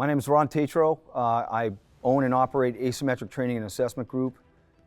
My name is Ron Tetreau. I own and operate Asymmetric Training and Assessment Group.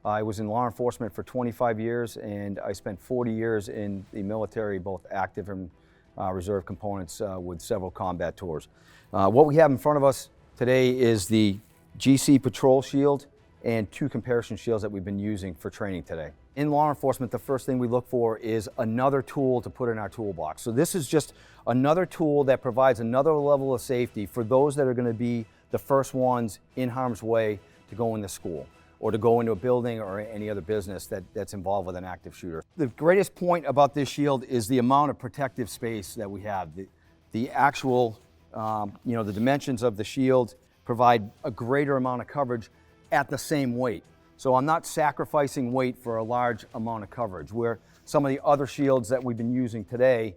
I was in law enforcement for 25 years, and I spent 40 years in the military, both active and reserve components with several combat tours. What we have in front of us today is the GC Patrol Shield and 2 comparison shields that we've been using for training today. In law enforcement, the first thing we look for is another tool to put in our toolbox. So this is just another tool that provides another level of safety for those that are going to be the first ones in harm's way to go into school or to go into a building or any other business that's involved with an active shooter. The greatest point about this shield is the amount of protective space that we have. The actual, the dimensions of the shield provide a greater amount of coverage at the same weight. So I'm not sacrificing weight for a large amount of coverage, where some of the other shields that we've been using today,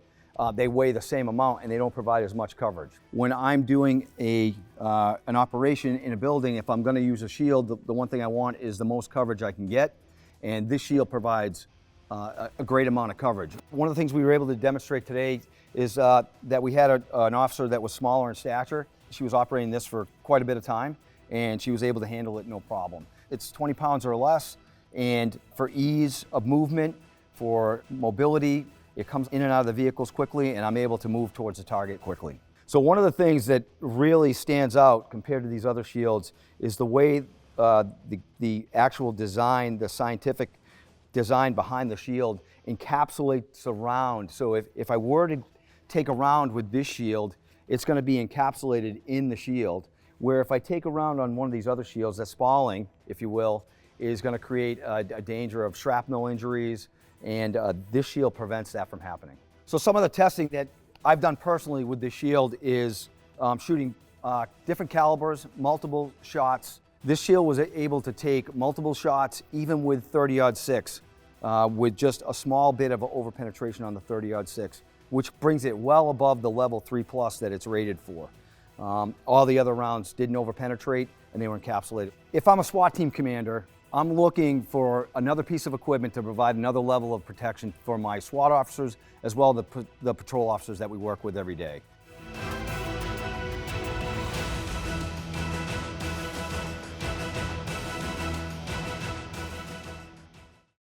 they weigh the same amount and they don't provide as much coverage. When I'm doing an operation in a building, if I'm going to use a shield, the one thing I want is the most coverage I can get, and this shield provides a great amount of coverage. One of the things we were able to demonstrate today is that we had an officer that was smaller in stature. She was operating this for quite a bit of time, and she was able to handle it no problem. It's 20 pounds or less, and for ease of movement, for mobility, it comes in and out of the vehicles quickly, and I'm able to move towards the target quickly. So one of the things that really stands out compared to these other shields is the way the actual design, the scientific design behind the shield encapsulates a round. So if I were to take a round with this shield, it's going to be encapsulated in the shield, where if I take a round on one of these other shields, that spalling, if you will, is going to create a danger of shrapnel injuries, and this shield prevents that from happening. So some of the testing that I've done personally with this shield is shooting different calibers, multiple shots. This shield was able to take multiple shots even with 30-06 with just a small bit of over-penetration on the 30-06, which brings it well above the level 3+ that it's rated for. All the other rounds didn't over-penetrate and they were encapsulated. If I'm a SWAT team commander, I'm looking for another piece of equipment to provide another level of protection for my SWAT officers as well as the patrol officers that we work with every day.